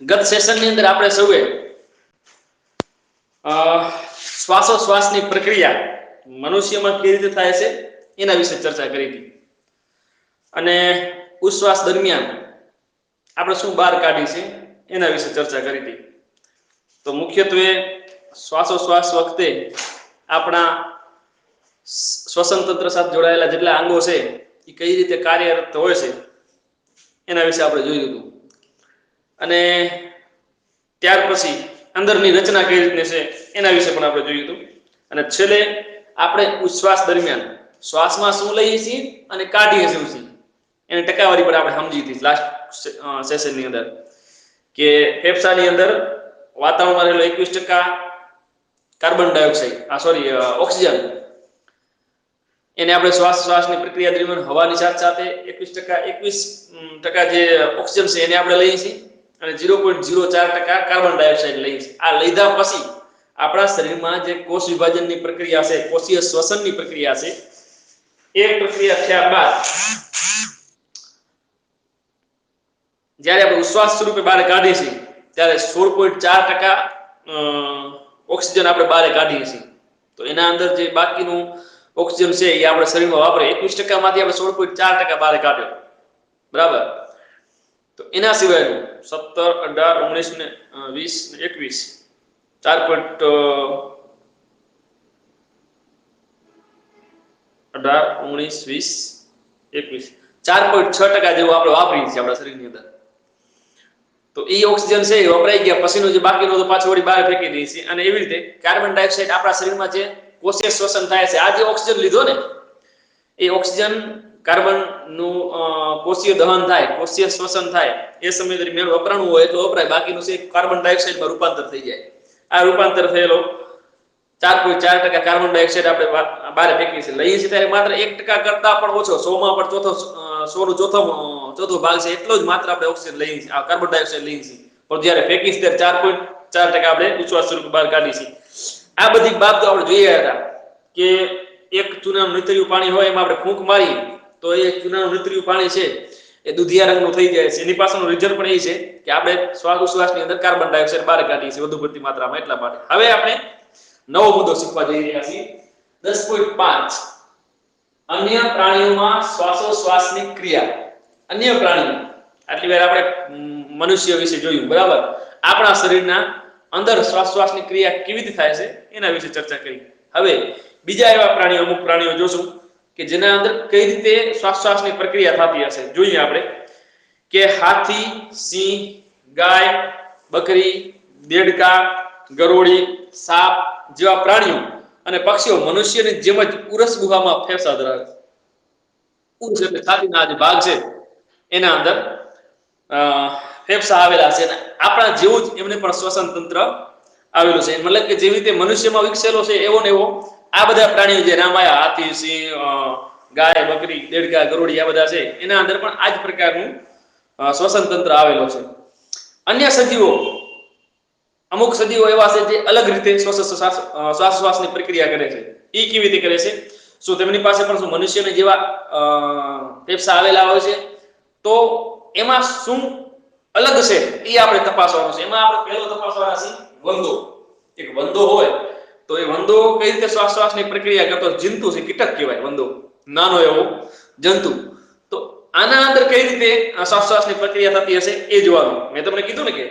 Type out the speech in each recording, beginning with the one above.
ગત સેશનની અંદર આપણે સૌએ શ્વાસોશ્વાસની પ્રક્રિયા મનુષ્યમાં કેવી રીતે થાય છે એના વિશે ચર્ચા કરી હતી અને ઉશ્વાસ દરમિયાન આપણે શું બહાર કાઢી છે એના વિશે ચર્ચા કરી હતી। તો મુખ્યત્વે શ્વાસોશ્વાસ વખતે આપણા શ્વસન તંત્ર સાથે જોડાયેલા જેટલા અંગો છે એ કઈ રીતે કાર્યરત હોય છે એના વિશે આપણે જોયું હતું અને ત્યાર પછી અંદરની રચના કઈ રીતની છે એના વિશે પણ આપણે જોયું હતું અને છેલ્લે આપણે ઉશ્વાસ દરમિયાન શ્વાસમાં શું લઈએ છીએ અને કાઢીએ શું છીએ એની ટકાવારી પર આપણે સમજી હતી લાસ્ટ સેશનની અંદર કે ફેફસાની અંદર વાતાવરણમાં રહેલો 21% કાર્બન ડાયોક્સાઇડ ઓક્સિજન એને આપણે શ્વાસની પ્રક્રિયા દરમિયાન હવાની સાથે 21% જે ઓક્સિજન છે એને આપણે લઈએ છીએ અને 0.04% કાર્બન ડાયોક્સાઇડ લઈએ છીએ। આ લીધા પછી આપણા શરીરમાં જે કોષ વિભાજનની પ્રક્રિયા છે, કોષીય શ્વસનની પ્રક્રિયા છે, એ પ્રક્રિયા થયા બાદ જ્યારે આપણે ઉશ્વાસ સ્વરૂપે બહાર કાઢીએ છીએ ત્યારે 16.4% ઓક્સિજન આપણે બહાર કાઢીએ છીએ। તો એના અંદર જે બાકીનું ઓક્સિજન છે એ આપણે શરીરમાં વાપરે 21% માંથી આપણે 16.4% બહાર કાઢ્યો, બરાબર। તો એના સિવાયનું 17, 18, 19 ને 20 4.6% જેવું આપણે વાપરીએ છીએ આપણા શરીરની અંદર। તો એ ઓક્સિજન છે એ વપરાઈ ગયા પછીનો જે બાકીનો તો પાછો વળી બહાર ફેંકી દઈએ છીએ અને એવી રીતે કાર્બન ડાયોક્સાઇડ આપણા શરીરમાં જે કોષીય શ્વસન થાય છે, આ જે ઓક્સિજન લીધો ને એ ઓક્સિજન કાર્બનનું કોષીય દહન થાય, કોષીય શ્વસન થાય એ સમય દરમિયાન વપરાણું હોય તો વપરાય, બાકીનું છે કાર્બન ડાયોક્સાઇડમાં રૂપાંતર થઈ જાય। આ રૂપાંતર થયેલો 4.4% કાર્બન ડાયોક્સાઇડ આપણે બહાર ફેંકીએ છીએ, લઈએ છીએ ત્યારે માત્ર 1% કરતા પણ ઓછો, 100માં પણ ચોથો ભાગ છે એટલો જ માત્ર આપણે ઓક્સિજન લઈએ છીએ, આ કાર્બન ડાયોક્સાઇડ લઈએ છીએ, પણ જ્યારે ફેંકીએ ત્યારે 4.4% આપણે ઉચ્છ્વાસ સ્વરૂપે બહાર કાઢીએ છીએ। આ બધી બાબતો આપણે જોઈએ હતા કે એક ચૂનાનું નીતર્યું પાણી હોય એમાં આપણે ફૂંક મારીએ તો એ ચૂનાનું નીતર્યું પાણી છે એ દુધિયા રંગનું થઈ જાય છે। એની પાછળનું રીઝન પણ એ છે કે આપણે શ્વાસોશ્વાસની અંદર કાર્બન ડાયોક્સાઇડ બહાર કાઢીએ છીએ વધુ પડતી માત્રામાં, એટલા માટે। હવે આપણે નવો મુદ્દો શીખવા જઈ રહ્યા છીએ 10.5 અન્ય પ્રાણીઓમાં શ્વાસોશ્વાસની ક્રિયા। અન્ય પ્રાણીઓ આટલી વાર આપણે મનુષ્ય વિશે જોયું, બરાબર। આપણા શરીરના અંદર શ્વાસોશ્વાસની ક્રિયા કેવી રીતે થાય છે એના વિશે ચર્ચા કરી। હવે બીજા એવા પ્રાણીઓ, અમુક પ્રાણીઓ જોશું કે જેના અંદર કઈ રીતે શ્વાસોશ્વાસની પ્રક્રિયા થતી હશે। જોઈએ આપણે કે હાથી, સિંહ, ગાય, બકરી, દેડકા, ગરોળી, સાપ જેવા પ્રાણીઓ અને પક્ષીઓ મનુષ્યની જેમ જ ઉરસ ગુહામાં ફેફસા ધરાવે છે। ઉરસ એટલે છાતીના જે ભાગ છે એના અંદર ફેફસા આવેલા છે અને આપણા જેવું જ એમને પણ શ્વસન તંત્ર આવેલું છે, મતલબ કે જેવી રીતે મનુષ્યમાં વિકસેલો છે એવો ને એવો આ બધા પ્રાણીઓ જે નામ આવ્યા હાથી, સિંહ, ગાય, બકરી, દેડકા, ગરોળી આ બધા છે એના અંદર પણ આ જ પ્રકારનું શ્વસન તંત્ર આવેલો છે। અન્ય સજીવો, અમુક સજીવો એવા છે જે અલગ રીતે શ્વાસોશ્વાસની પ્રક્રિયા કરે છે। એ કેવી રીતે કરે છે? શું તેમની પાસે પણ શું મનુષ્યને જેવા ફેફસા આવેલા હોય છે? તો એમાં શું અલગ છે એ આપણે તપાસવાનું છે। એમાં આપણે પહેલો તપાસવાના છે વંદો। એક વંદો હોય તો એ વંદો કઈ રીતે શ્વાસોશ્વાસની પ્રક્રિયા કરતો? જંતુ છે, કીટક કહેવાય વંદો, નાનો એવો જંતુ। તો આના અંદર કઈ રીતે શ્વાસોશ્વાસની પ્રક્રિયા થતી હશે એ જોવાનું। મેં તમને કીધું ને કે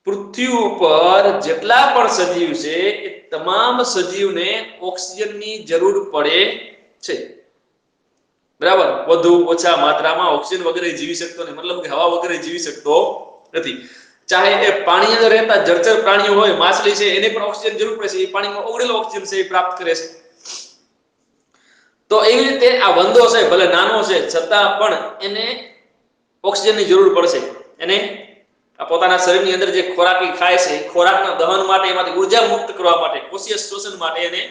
પૃથ્વી ઉપર જેટલા પણ સજીવ છે એ તમામ સજીવને ઓક્સિજનની જરૂર પડે છે, બરાબર। વધુ ઓછા માત્રામાં ઓક્સિજન વગેરે જીવી શકતો નથી, મતલબ કે હવા વગેરે જીવી શકતો નથી। ચાહે એ પાણી અંદર રહેતા જળચર પ્રાણીઓ હોય, માછલી છે, એને પણ ઓક્સિજન જરૂર પડે છે, એ પાણીમાં ઓગળેલો ઓક્સિજન છે એ પ્રાપ્ત કરે છે। તો એવી રીતે આ વંદો છે ભલે નાનો છે છતાં પણ એને ઓક્સિજનની જરૂર પડશે। એને પોતાના શરીરની અંદર જે ખોરાક ખાય છે ખોરાકના દહન માટે, એમાંથી ઉર્જા મુક્ત કરવા માટે, કોષીય શ્વસન માટે એને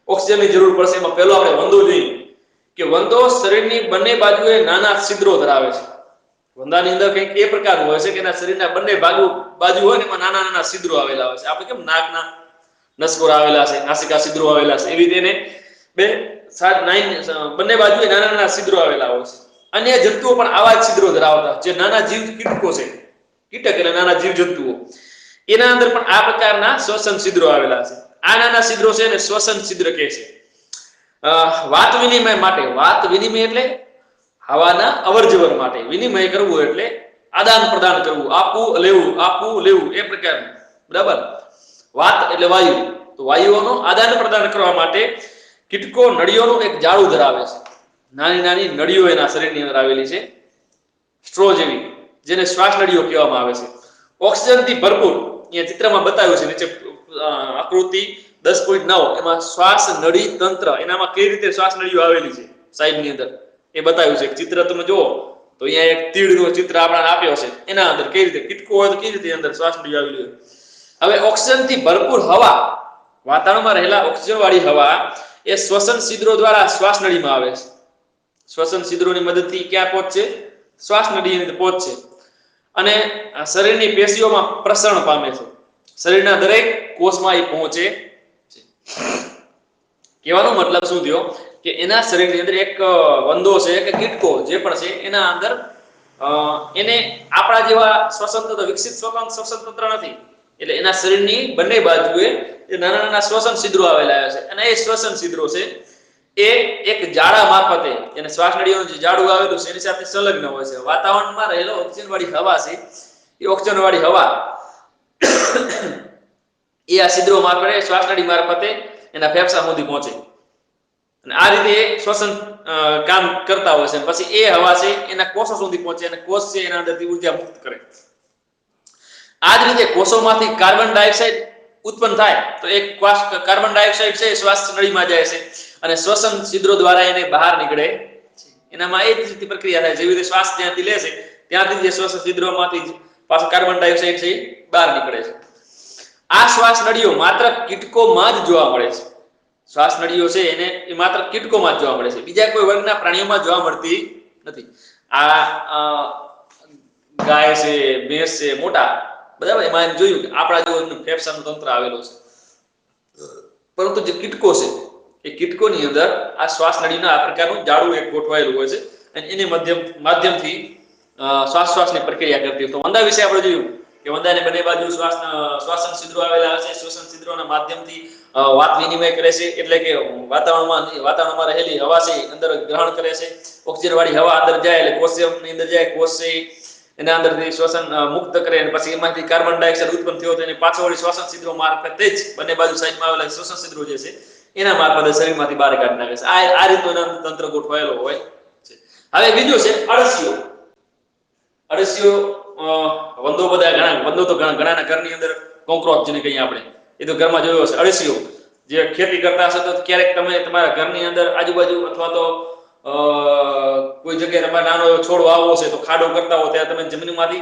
ઓક્સિજનની જરૂર પડશે। એમાં પહેલો આપણે વંદો જોઈએ કે વંદો શરીરની બંને બાજુએ નાના છિદ્રો ધરાવે છે। વંદાની અંદર કંઈક એ પ્રકારનું હોય છે કે એના શરીરના બંને બાજુ હોય ને એમાં નાના નાના છિદ્રો આવેલા હોય છે। આપણે કેમ નાકના નસકોરા આવેલા છે, નાસિકા છિદ્રો આવેલા છે, એવી રીતે એને બંને બાજુએ નાના નાના છિદ્રો આવેલા હોય છે। અન્ય જંતુઓ પણ આવા જ છિદ્રો ધરાવતા જે નાના જીવ કીટકો છે કીટક એટલે નાના જીવજંતુઓ, એના અંદર પણ આ પ્રકારના શ્વસન છિદ્રો આવેલા છે. આ નાના છિદ્રો છે ને શ્વસન છિદ્ર કહે છે. વાત વિનિમય માટે, વાત વિનિમય એટલે હવાના અવરજવર માટે, વિનિમય કરવું એટલે આદાન પ્રદાન કરવું, આપવું લેવું એ પ્રકારનું, બરાબર. વાત એટલે વાયુ, તો વાયુઓનો આદાન પ્રદાન કરવા માટે કીટકો નળીઓનું એક જાળું ધરાવે છે. નાની નાની નળીઓ એના શરીરની અંદર આવેલી છે, સ્ટ્રો જેવી, જેને શ્વાસ નળીઓ કહેવામાં આવે છે. ઓક્સિજનથી ભરપૂર, અહીંયા ચિત્રમાં બતાવ્યું છે નીચે આકૃતિ 10.9 એમાં શ્વાસ નળી તંત્ર, એનામાં કઈ રીતે શ્વાસ નળીઓ આવેલી છે સાઈડની અંદર એ બતાવ્યું છે. ચિત્ર તમે જુઓ તો અહીંયા એક તીડનું ચિત્ર આપણને આપ્યો છે, એના અંદર કઈ રીતે કીટકો હોય તો કઈ રીતે અંદર શ્વાસ નળીઓ આવેલી હોય. હવે ઓક્સિજનથી ભરપૂર હવા, વાતાવરણમાં રહેલા ઓક્સિજન વાળી હવા એ શ્વસન છિદ્રો દ્વારા શ્વાસ નળીમાં આવે છે. શ્વસન છિદ્રોની મદદથી ક્યાં પહોંચશે? શ્વાસ નળીની અંદર પહોંચશે અને શરીરની પેશીઓમાં પ્રસરણ પામે છે. શરીરના દરેક કોષમાં એ પહોંચે છે. કહેવાનો મતલબ શું થયો કે એના શરીરની અંદર એક વંદો છે કે કીટકો જે પણ છે એના અંદર એને આપણા જેવા શ્વસન તંત્ર, વિકસિત શ્વસન તંત્ર નથી. એટલે એના શરીરની બંને બાજુએ નાના નાના શ્વસન છિદ્રો આવેલા છે અને એ શ્વસન છિદ્રો છે એ એક જાળા મારફતે, એને શ્વાસ નળીઓનું જે જાડું આવેલું છે એની સાથે સંલગ્ન હોય છે. વાતાવરણમાં રહેલો ઓક્સિજન વાળી હવા છે એ ઓક્સિજન વાળી હવા એ આ છિદ્રો મારફતે, શ્વાસ નળી મારફતે એના ફેફસા સુધી પહોંચે અને આ રીતે શ્વસન કામ કરતા હોય છે. પછી એ હવા છે એના કોષો સુધી પહોંચે અને કોષ છે એના અંદરથી ઉર્જા મુક્ત કરે. આ જ રીતે કોષોમાંથી કાર્બન ડાયોક્સાઇડ ઉત્પન્ન થાય તો એક કાર્બન ડાયોક્સાઇડ છે શ્વાસ નળીમાં જાય છે અને શ્વસન છિદ્રો દ્વારા એને બહાર નીકળે છે. એનામાં એ જ રીતે પ્રક્રિયા થાય. જેવી રીતે શ્વાસ જ્યાંથી લે છે ત્યાંથી જે શ્વસન છિદ્રોમાંથી પાછો કાર્બન ડાયોક્સાઇડ છે બહાર નીકળે છે. આ શ્વાસ નળીઓ માત્ર કીટકોમાં જ જોવા મળે છે. શ્વાસ નળીઓ છે એને એ માત્ર કીટકોમાં જ જોવા મળે છે, બીજા કોઈ વર્ગના પ્રાણીઓમાં જોવા મળતી નથી. આ ગાય છે, ભેંસ છે, મોટા, બરાબર, એમાં એમ જોયું કે આપણા જેવું ફેફસાનું તંત્ર આવેલું છે. પરંતુ જે કીટકો છે એ કીટકોની અંદર આ શ્વાસ નળીના આ પ્રકારનું જાડું એક ગોઠવાયેલું હોય છે અને એને માધ્યમથી શ્વાસની પ્રક્રિયા કરતી હોય. તો વંદા વિશે આપણે જોયું કે વંદાને બંને બાજુ શ્વાસન છિદ્રો આવેલા છે. શ્વસન છિદ્રોના માધ્યમથી વાત વિનિમય કરે છે, એટલે કે વાતાવરણમાં રહેલી હવા છે અંદર ગ્રહણ કરે છે. ઓક્સિજન વાળી હવા અંદર જાય એટલે કોષની અંદર જાય, કોષ છે એના અંદરથી શ્વસન મુક્ત કરે અને પછી એમાંથી કાર્બન ડાયોક્સાઇડ ઉત્પન્ન થયો તો એને પાછો વળી શ્વસન છિદ્રો મારફતે જ બંને બાજુ સાઈડમાં આવેલા શ્વસન છિદ્રો જે છે એના મારફતે શરીરમાંથી બહાર કાઢી નાખે છે. આ રીતનું એના તંત્ર ગોઠવાયેલો હોય છે. હવે બીજું છે અળસિયો. અળસિયો વંદો તો ઘણાના ઘરની અંદર કોકરોચ જેને કહીએ આપણે, એ તો ઘરમાં જોયો હશે. અળસિયો જે ખેતી કરતા હશે તો ક્યારેક તમે તમારા ઘરની અંદર આજુબાજુ અથવા તો કોઈ જગ્યાએ તમારે નાનો એવો છોડ વાવવો છે તો ખાડો કરતા હો ત્યારે તમે જમીનમાંથી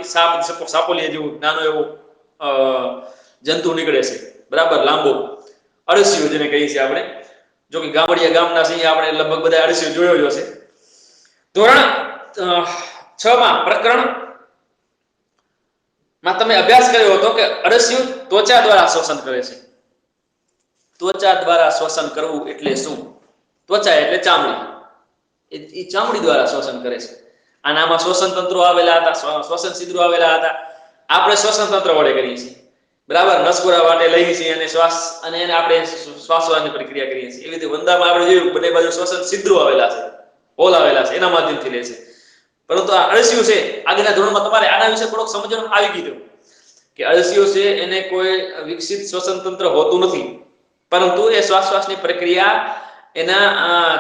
સાપોલિયા જેવું નાનો એવો જંતુ નીકળે છે, બરાબર, લાંબો, અળસિયો જેને કહીએ છીએ આપણે. જો કે ગામડિયા ગામના સિંહ આપણે લગભગ બધા અળસિયો જોયો જ હશે. ધોરણ 6 માં પ્રકરણ માં તમે અભ્યાસ કર્યો હતો કે અળસિયું ત્વચા દ્વારા શ્વસન કરે છે. ત્વચા દ્વારા શ્વસન કરવું એટલે શું? ત્વચા એટલે ચામડી, એ ચામડી દ્વારા શ્વસન કરે છે. આનામાં શ્વસન તંત્રો આવેલા હતા, શ્વસન છિદ્રો આવેલા હતા. આપણે શ્વસન તંત્ર વડે કરીએ છીએ, બરાબર, નસકોરા વાટે લઈએ છીએ અને શ્વાસ અને એને આપણે શ્વાસવાની પ્રક્રિયા કરીએ છીએ. એવી રીતે વંદામાં આપણે જોયું બંને બાજુ શ્વસન છિદ્રો આવેલા છે, હોલ આવેલા છે, એના માધ્યમથી લે છે. પરંતુ આ અળસિયું છે આગળના ધોરણમાં તમારે આના વિશે થોડોક સમજણ આવી ગયું કે અળસિયો છે એને કોઈ વિકસિત શ્વસન તંત્ર હોતું નથી, પરંતુ એ શ્વાસની પ્રક્રિયા એના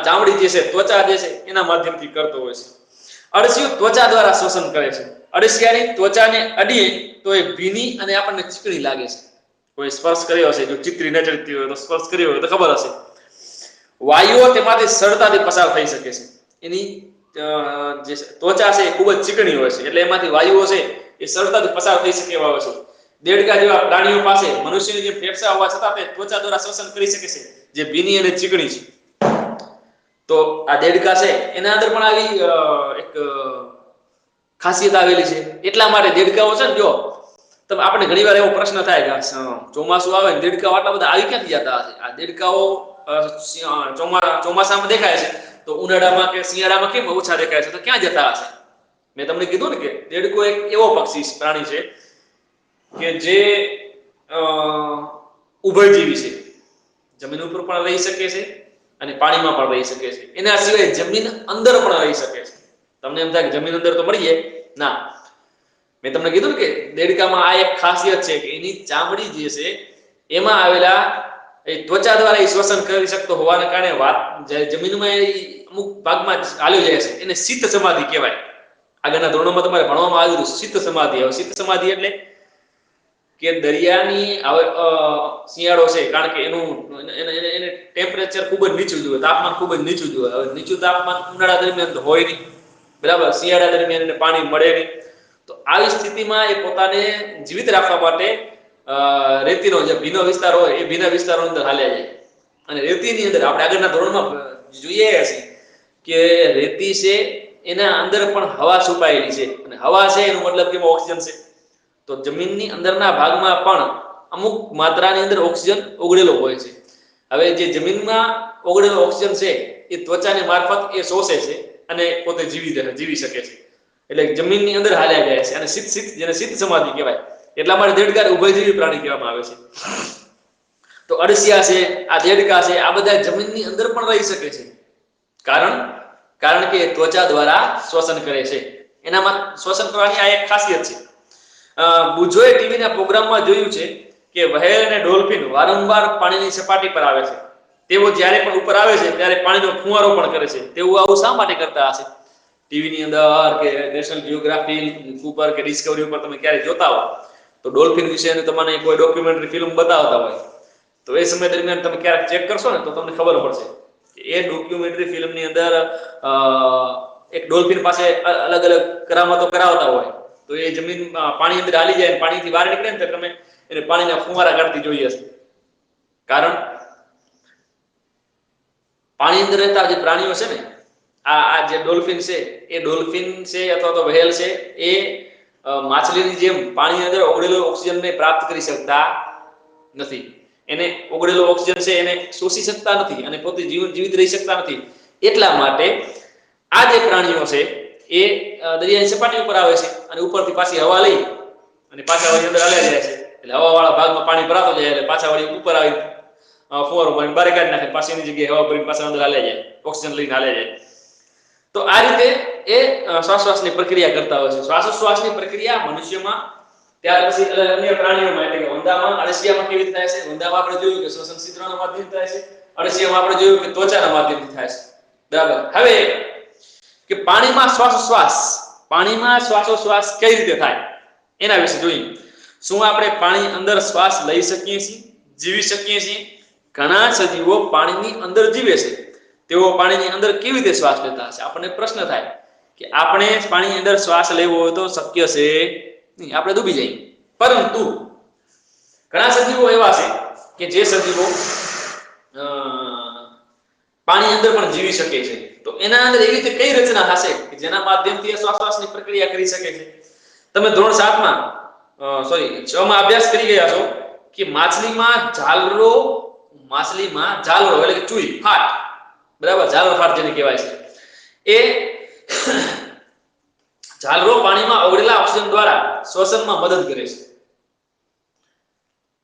ચામડી જે છે, ત્વચા જે છે એના માધ્યમથી કરતો હોય છે. અળસિયું ત્વચા દ્વારા શ્વસન કરે છે. અળસિયાની ત્વચાને અડીએ તો એ ભીની અને આપણને ચીકણી લાગે છે. કોઈ સ્પર્શ કર્યો હશે, જો ચીકણી ન ચડતી હોય તો સ્પર્શ કર્યો હોય તો ખબર હશે. વાયુઓ તેમાંથી સરળતાથી પસાર થઈ શકે છે. એની જે ત્વચા છે એ ખૂબ જ ચીકણી હોય છે, એટલે એમાંથી વાયુઓ છે એ સરળતાથી પસાર થઈ શકે એવા હોય છે. દેડકા જેવા પ્રાણીઓ પાસે મનુષ્યની જે ફેફસા હોવા છતાં તે ત્વચા દ્વારા શ્વસન કરી શકે છે, જે ભીની અને ચીકણી છે. તો આ દેડકા છે એના અંદર પણ આવી એક ખાસિયત આવેલી છે. એટલા માટે દેડકાઓ છે ને, જો તમે આપણે ઘણીવાર એવો પ્રશ્ન થાય કે ચોમાસું આવે ને દેડકાઓ આટલા બધા આવી ક્યાંથી જતા હશે? આ દેડકાઓ ચોમાસામાં દેખાય છે તો ઉનાળામાં કે શિયાળામાં કેમ ઓછા દેખાય છે? તો ક્યાં જતા હશે? મેં તમને કીધું ને કે દેડકો એક એવો પ્રાણી છે કે જે ઉભયજીવી છે, જમીન ઉપર પણ રહી શકે છે અને પાણીમાં પણ રહી શકે છે. એના સિવાય જમીન અંદર પણ રહી શકે છે. તમને એમ થાય કે જમીન અંદર તો મળી જાય, ના. મેં તમને કીધું કે દેડકામાં આ એક ખાસિયત છે કે એની ચામડી જે છે એમાં આવેલા એ ત્વચા દ્વારા એ શ્વસન કરી શકતો હોવાના કારણે જમીનમાં અમુક ભાગમાં હાલ્યો જાય છે. એને શીત સમાધિ કહેવાય. આગળના ધોરણોમાં તમારે ભણવામાં આવ્યું હતું શીત સમાધિ. હવે શીત સમાધિ એટલે કે દરિયાની શિયાળો છે, કારણ કે એને ટેમ્પરેચર ખૂબ જ નીચું જોઈએ, તાપમાન ખૂબ જ નીચું જોઈએ. હવે નીચું તાપમાન ઉનાળા દરમિયાન તો હોય નહીં, બરાબર. શિયાળા દરમિયાન એને પાણી મળે નહીં. તો આવી સ્થિતિમાં એ પોતાને જીવિત રાખવા માટે રેતીનો જે ભીનો વિસ્તાર હોય એ ભીના વિસ્તારો અંદર હાલ્યા જાય. અને રેતીની અંદર આપણે આગળના ધોરણમાં જોઈએ છીએ કે રેતી છે એના અંદર પણ હવા છુપાયેલી છે, અને હવા છે એનો મતલબ કે ઓક્સિજન છે. તો જમીનની અંદરના ભાગમાં પણ અમુક માત્રાની અંદર ઓક્સિજન ઓગળેલો હોય છે. હવે જે જમીનમાં ઓગળેલો ઓક્સિજન છે એ ત્વચાને મારફત એ શોષે છે અને પોતે જીવી શકે છે. એટલે જમીનની અંદર હાલ્યા જાય છે. અને જેને શીત સમાધિ કહેવાય. એટલા માટે દેડકાને ઉભયજીવી પ્રાણી કહેવામાં આવે છે. તો અળસિયા છે, આ દેડકા છે, આ બધા જમીનની અંદર પણ રહી શકે છે. કારણ કે ત્વચા દ્વારા શ્વસન કરે છે. એનામાં શ્વસન કરવાની આ એક ખાસિયત છે. બુજોએ ટીવીના પ્રોગ્રામમાં જોયું છે કે વ્હેલ અને ડોલ્ફિન વારંવાર પાણીની સપાટી પર આવે છે. તેઓ જ્યારે પણ ઉપર આવે છે ત્યારે પાણીનો ફુવારો પણ કરે છે. તેઓ આવું શા માટે કરતા હશે? ટીવીની અંદર કે નેશનલ જિયોગ્રાફી ઉપર કે ડિસ્કવરી ઉપર તમે ક્યારે જોતા હો તો ડોલ્ફિન વિશેની તમને કોઈ ડોક્યુમેન્ટરી ફિલ્મ બતાવતા હોય તો એ સમય દરમિયાન તમે ક્યારેક ચેક કરશો ને તો તમને ખબર પડશે કે એ ડોક્યુમેન્ટરી ફિલ્મની અંદર એક ડોલ્ફિન પાસે અલગ અલગ કરામતો કરાવતા હોય તો એ જમીન પાણી અંદર હાલી જાય, પાણીથી બહાર નીકળે ને તો તમે એને પાણીના ફુવારા કાઢતી જોઈ હશે. કારણ પાણી અંદર રહેતા જે પ્રાણીઓ છે ને, આ જે ડોલ્ફિન છે એ ડોલ્ફિન છે અથવા તો વ્હેલ છે એ માછલીની જેમ પાણીની અંદર ઓગળેલો ઓક્સિજનને પ્રાપ્ત કરી શકતા નથી. એને ઓગળેલો ઓક્સિજન છે એને શોષી શકતા નથી અને પોતે જીવિત રહી શકતા નથી. એટલા માટે આ જે પ્રાણીઓ છે એ દરિયાની સપાટી ઉપર આવે છે અને ઉપરથી પાછી હવા લઈ અને પાછા વળી અંદર હાલ્યા જાય છે. એટલે હવાવાળા ભાગમાં પાણી ભરાતો જાય એટલે પાછા વળી ઉપર આવી ફુવારો પાણી બારે કાઢી નાખે, પાછળની જગ્યાએ હવા ભરીને પાછા અંદર હાલ્યા જાય, ઓક્સિજન લઈને હાલ્યા જાય. તો આ રીતે એ શ્વાસની પ્રક્રિયા કરતા હોય છે. શ્વાસોશ્વાસની પ્રક્રિયા મનુષ્યમાં, ત્યાર પછી અન્ય પ્રાણીઓમાં એટલે કે વંદામાં, અળસિયામાં કેવી રીતે થાય છે? વંદામાં આપણે જોયું કે શ્વસન છિદ્રના માધ્યમથી થાય છે. અળસિયામાં આપણે જોયું કે ત્વચાના માધ્યમથી થાય છે. બરાબર. હવે કે પાણીમાં શ્વાસોશ્વાસ કઈ રીતે થાય એના વિશે જોઈએ. શું આપણે પાણી અંદર શ્વાસ લઈ શકીએ છીએ, જીવી શકીએ છીએ? ઘણા સજીવો પાણીની અંદર જીવે છે. તેઓ પાણીની અંદર કેવી રીતે શ્વાસ લેતા હશે? આપણને પ્રશ્ન થાય કે આપણે પાણીની અંદર શ્વાસ લેવો હોય તો શક્ય છે નહીં, આપણે ડૂબી જઈએ. પરંતુ ઘણા સજીવો એવા છે કે જે સજીવો પાણી અંદર પણ જીવી શકે છે. તો એના અંદર એવી રીતે કઈ રચના હશે કે જેના માધ્યમથી શ્વાસની પ્રક્રિયા કરી શકે છે? તમે ધોરણ 7માં 6 માં અભ્યાસ કરી ગયા છો કે માછલીમાં જાલરો એટલે કે ચૂઈ ફાટ, બરાબર, જાલરો ફાટ જેને કહેવાય છે, એ જાલરો પાણીમાં ઓગળેલા ઓક્સિજન દ્વારા શ્વસનમાં મદદ કરે છે.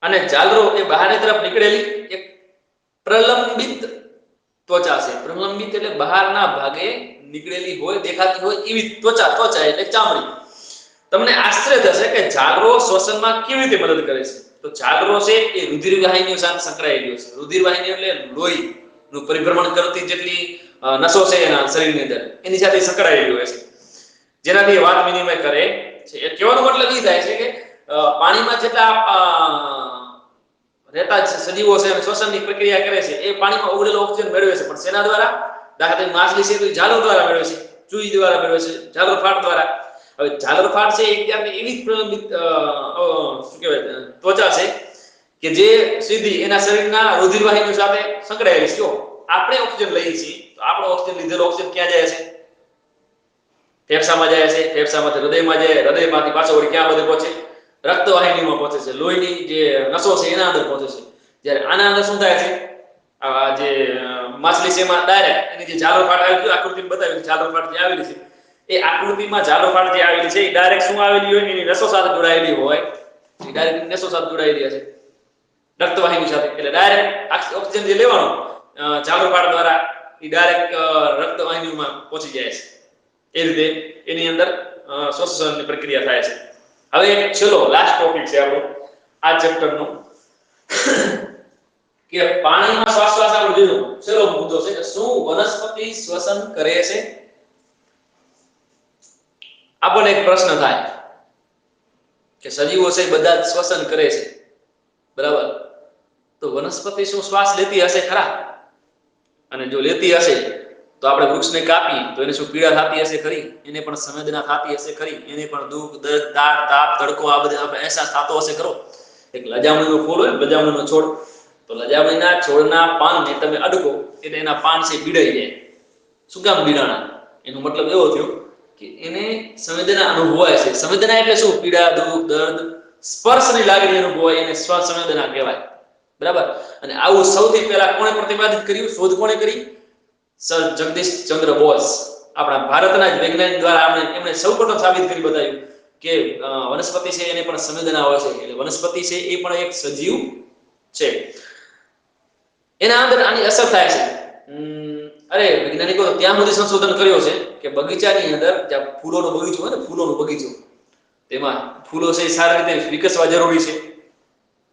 અને જાલરો એ બહારની તરફ નીકળેલી એક પ્રલંબિત ત્વચા છે. પ્રલંબિત એટલે બહારના ભાગે નીકળેલી હોય, દેખાતી હોય એવી ત્વચા એટલે ચામડી. તમને આશ્ચર્ય થશે કે જાલરો શ્વસનમાં કેવી રીતે મદદ કરે છે? તો જાલરો છે એ રુધિર વાહિનીઓ સાથે સંકળાયેલો છે. રુધિર વાહિની એટલે લોહીનું પરિભ્રમણ કરતી જેટલી નસો છે એના શરીરની અંદર, એની સાથે સંકળાયેલી હોય છે, જેનાથી વાત વિનિમય કરે છે. એ કહેવાનો મતલબ એ થાય છે કે પાણીમાં જેટલા રહેતા સજીવો છે શ્વસનની પ્રક્રિયા કરે છે એ પાણીમાં ઓગળેલો ઓક્સિજન મેળવે છે, પણ શેના દ્વારા? દાખલા તરીકે માછલી છે તો જાલર દ્વારા મેળવે છે, ચૂઈ દ્વારા મેળવે છે, જાલર ફાટ દ્વારા. હવે જાલર ફાટ છે એક જાતની એવી પ્રલંબિત શું કહેવાય ત્વચા છે કે જે સીધી એના શરીરના રુધિર વાહિનીઓ સાથે સંકળાયેલી છે. જો આપણે ઓક્સિજન લઈએ છીએ તો આપણો ઓક્સિજન લીધેલો ઓક્સિજન ક્યાં જાય છે? ફેફસામાં જાય છે, ફેફસામાંથી હૃદયમાં જાય, હૃદયમાંથી પાછો વળી ક્યાં બધે પહોંચે? રક્તવાહિનીમાં પહોંચે છે, લોહીની જે નસો છે એના અંદર પહોંચે છે. જ્યારે આના અંદર શું થાય છે? આ જે માછલી છે એમાં ડાયરેક્ટ એની જે જાલર ફાટ આવી આકૃતિ બતાવી, જાલર ફાટ જે આવેલી છે એ આકૃતિમાં જાલોપાડ જે આવેલી છે એ ડાયરેક્ટ શું આવેલી હોય એની નસો સાથે જોડાયેલી હોય, એ ડાયરેક્ટ નસો સાથે જોડાયેલી હશે રક્તવાહિની સાથે, એટલે ડાયરેક્ટ ઓક્સિજન જે લેવાનો જાલોપાડ દ્વારા એ ડાયરેક્ટ રક્તવાહિનીમાં પહોંચી જાય છે. એ રીતે એની અંદર શ્વસનની પ્રક્રિયા થાય છે. હવે એક છેલ્લો લાસ્ટ ટોપિક છે આપણો આ ચેપ્ટરનો કે પાણીમાં શ્વાસ આપણે જોયું, છેલ્લો મુદ્દો છે કે શું વનસ્પતિ શ્વસન કરે છે? આપણને એક પ્રશ્ન થાય કે સજીવો છે બધા શ્વસન કરે છે, બરાબર, તો વનસ્પતિ શું શ્વાસ લેતી હશે ખરા? અને જો લેતી હશે તો આપણે વૃક્ષને કાપી તો એને શું પીડા થતી હશે ખરી? એને પણ સંવેદના થતી હશે ખરી? એને પણ દુઃખ, દર્દ, તાપ, તડકો આ બધા આપણે અહેસાસ થતો હશે ખરો? એક લજામણીનો ફૂલ હોય, લજામણીનો છોડ, તો લજામણીના છોડના પાનને તમે અડકો એટલે એના પાન છે પીડાઈ જાય. શું કામ પીડાણા? એનો મતલબ એવો થયો કે એને સંવેદના અનુભવાય છે. સંવેદના એટલે શું? પીડા, દુઃખ, દર્દ, સ્પર્શની લાગણી અનુભવાય, એને સ્વસંવેદના કહેવાય, બરાબર. અને આવું સૌથી પહેલા કોણે પ્રતિપાદિત કર્યું? શોધ કોણે કરી? સર જગદીશ ચંદ્ર બોઝ, આપણા ભારતના જ વૈજ્ઞાનિક દ્વારા એમણે સૌપ્રથમ સાબિત કરી બતાવ્યું કે વનસ્પતિ છે એને પણ સંવેદના હોય છે, એટલે વનસ્પતિ છે એ પણ એક સજીવ છે. એના અંદર આની અસર થાય છે. અરે વૈજ્ઞાનિકો ત્યાં સુધી સંશોધન કર્યો છે કે બગીચાની અંદર જ્યાં ફૂલોનો બગીચો હોય ને, ફૂલોનો બગીચો, તેમાં ફૂલો છે સારી રીતે વિકસવા જરૂરી છે,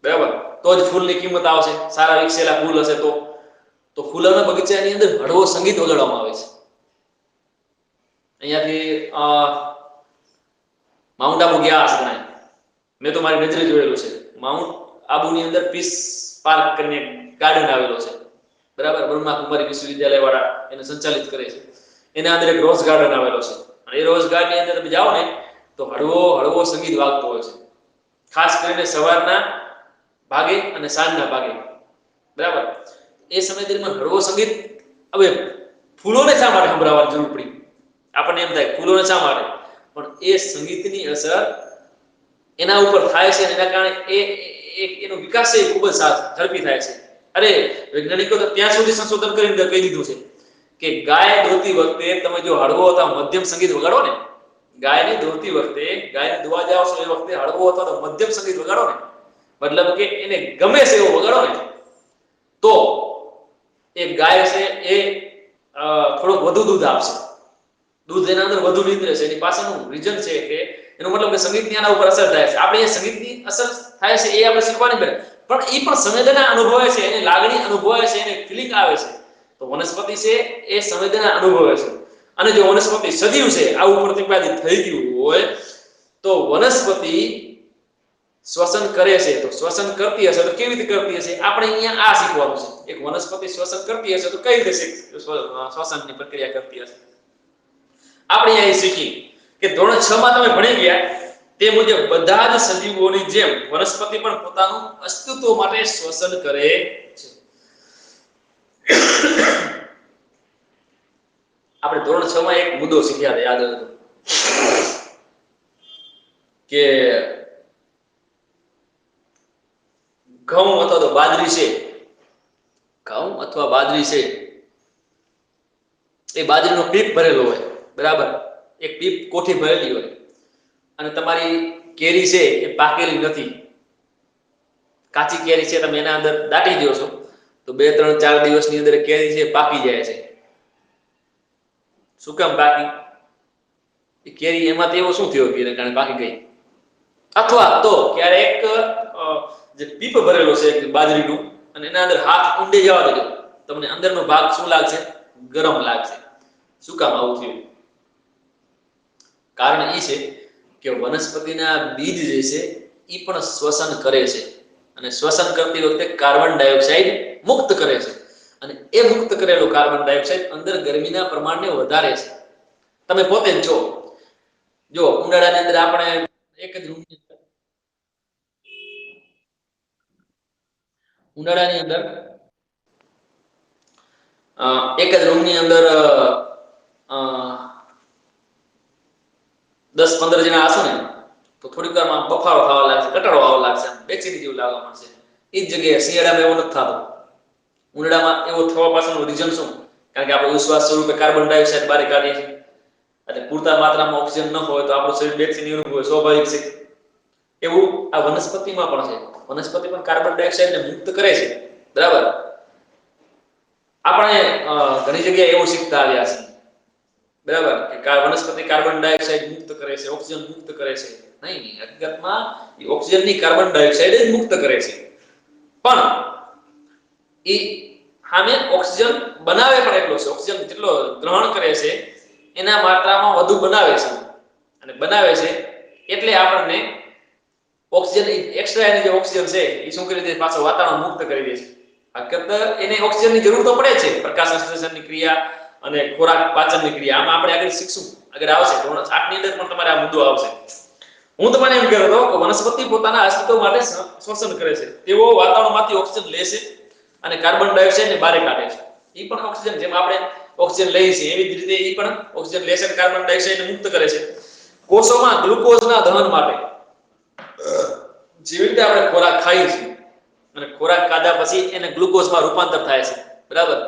બરાબર, તો જ ફૂલની કિંમત આવશે. સારા વિકસેલા ફૂલ હશે તો ફૂલોના બગીચાની અંદર હળવો સંગીત વગાડવામાં આવે છે. અહીંયાથી માઉન્ટ આબુ ગયા હશે ગણાય, મેં તો મારી નજરે જોયેલું છે. માઉન્ટ આબુની અંદર પીસ પાર્ક કરીને ગાર્ડન આવેલો છે, બરાબર, બ્રહ્માકુમારી વિશ્વવિદ્યાલય વાળા એને સંચાલિત કરે છે. એના અંદર એક રોઝ ગાર્ડન આવેલો છે, અને એ રોઝ ગાર્ડન ની અંદર તમે જાઓ ને તો હળવો સંગીત વાગતો હોય છે, ખાસ કરીને સવારના ભાગે અને સાંજના ભાગે, બરાબર. એ સમય દરમિયાન હળવો સંગીત. હવે ફૂલોને શા માટે સંભળાવવાની જરૂર પડી? આપણને એમ થાય ફૂલોને શા માટે, પણ એ સંગીતની અસર એના ઉપર થાય છે, અને એના કારણે એનો વિકાસ છે ખૂબ જ ઝડપી થાય છે. અરે વૈજ્ઞાનિકો તો ત્યાં સુધી સંશોધન કરીને કહી દીધું છે કે ગાય દોતી વખતે તમે જો હળવો અથવા મધ્યમ સંગીત વગાડો ને, ગાયને દોતી વખતે, ગાયને દોવા જાવ છો એ વખતે હળવો અથવા તો મધ્યમ સંગીત વગાડો ને, મતલબ કે એને ગમે છે એવો વગાડો ને, તો એ ગાય છે એ થોડોક વધુ દૂધ આપશે. દૂધ એના અંદર વધુ નીતરે છે. એની પાછળનું રીઝન છે કે એનો મતલબ કે સંગીતની આના ઉપર અસર થાય છે. આપણે એ સંગીતની અસર થાય છે એ આપણે શીખવાની પડે, પણ એ પણ સંવેદના અનુભવે છે, એને લાગણી અનુભવે છે, એને ફિલિંગ આવે છે. તો વનસ્પતિ છે એ સંવેદના અનુભવે છે. અને જો વનસ્પતિ સજીવ છે, આવું પ્રતિપાદિત થઈ ગયું હોય તો વનસ્પતિ શ્વસન કરે છે, તો શ્વસન કરતી હશે તો કેવી રીતે કરતી હશે? આપણે અહીંયા આ શીખવાનું છે. એક વનસ્પતિ શ્વસન કરતી હશે તો કઈ રીતે શ્વસનની પ્રક્રિયા કરતી હશે? આપણે અહીં શીખી કે ધોરણ 6 માં તમે ભણી ગયા તે મુજબ બધા જ સજીવોની જેમ વનસ્પતિ પણ પોતાનું અસ્તિત્વ માટે શ્વસન કરે છે. આપણે ધોરણ 6 માં એક મુદ્દો શીખ્યા હતા, યાદ હતો કે ઘઉં અથવા તો બાજરી છે, ઘઉં અથવા બાજરી છે એ બાજરીનો પીપ ભરેલો હોય, બરાબર, એક પીપ કોઠી ભરેલી હોય, અને તમારી કેરી છે એ પાકેલી નથી, કાચી કેરી છે, તમે એના અંદર દાટી દો છો તો 2, 3, 4 દિવસની અંદર કેરી છે પાકી જાય છે. શું કામ પાકી? એ કેરી એમાં એવો શું થયો કે એને કારણે પાકી ગઈ? અથવા તો ક્યારેક જે પીપ ભરેલો છે બાજરીનું, અને એના અંદર હાથ ઊંડે જવા દેજો, તમને અંદરનો ભાગ શું લાગશે? ગરમ લાગશે. શું કામ આવું થયું? કારણ એ છે કે વનસ્પતિના બીજ જે છે એ પણ શ્વસન કરે છે, અને શ્વસન કરતી વખતે કાર્બન ડાયોક્સાઇડ મુક્ત કરે છે, અને એ મુક્ત કરેલો કાર્બન ડાયોક્સાઇડ અંદર ગરમીના પ્રમાણને વધારે છે. તમે પોતે જ છો, જો ઉનાળાની અંદર આપણે એક જ રૂમની અંદર, ઉનાળાની અંદર એક જ રૂમની અંદર 10-15 જણા હશો ને તો થોડીક વારમાં બફારો થવા લાગશે, કટાળો આવવા લાગશે, બેચેની જેવું લાગવા મળશે. એ જ જગ્યાએ શિયાળામાં એવું નથી થતું. ઉનાળામાં એવો થવા પાછળનું રીઝન શું? કારણ કે આપણે ઉશ્વાસ સ્વરૂપે કાર્બન ડાયોક્સાઇડ બહાર કાઢીએ છીએ. અને પૂરતા માત્રામાં ઓક્સિજન ન હોય તો આપણું શરીર બેચેની અનુભવે, સ્વાભાવિક છે. એવું આ વનસ્પતિમાં પણ છે. વનસ્પતિ પણ કાર્બન ડાયોક્સાઇડને મુક્ત કરે છે, બરાબર. આપણે ઘણી જગ્યાએ એવું શીખતા આવ્યા છે, બરાબર, કે વનસ્પતિ કાર્બન ડાયોક્સાઇડ મુક્ત કરે છે, ઓક્સિજન મુક્ત કરે છે. નહીં, હકીકતમાં એ ઓક્સિજનની કાર્બન ડાયોક્સાઇડ જ મુક્ત કરે છે, પણ એ સામે ઓક્સિજન બનાવે પણ એટલો છે. ઓક્સિજન જેટલો ગ્રહણ કરે છે એના માત્રામાં વધુ બનાવે છે, અને બનાવે છે એટલે આપણને ઓક્સિજન એક્સ્ટ્રા એની જે ઓક્સિજન છે એ શું કરી દે, પાછો વાતાવરણ મુક્ત કરી દે છે. હકીકત એને ઓક્સિજનની જરૂર તો પડે છે, પ્રકાશ સંશ્લેષણની ક્રિયા અને ખોરાક પાચનની ક્રિયા. આમાં આપણે આગળ શીખશું, આગળ આવશે ધોરણ 8 ની અંદર પણ તમારે આ મુદ્દો આવશે. હું તમને એમ કહેતો હતો કે વનસ્પતિ પોતાના અસ્તિત્વ માટે શ્વસન કરે છે. તેઓ વાતાવરણમાંથી ઓક્સિજન લે છે અને કાર્બન ડાયોક્સાઇડને બહાર કાઢે છે. એ પણ ઓક્સિજન, જેમ આપણે ઓક્સિજન લઈએ છીએ એવી જ રીતે એ પણ ઓક્સિજન લે છે અને કાર્બન ડાયોક્સાઇડને મુક્ત કરે છે. કોષોમાં ગ્લુકોઝના દહન માટે, જેવી રીતે આપણે ખોરાક ખાઈએ છીએ અને ખોરાક ખાધા પછી એને ગ્લુકોઝમાં રૂપાંતર થાય છે, બરાબર,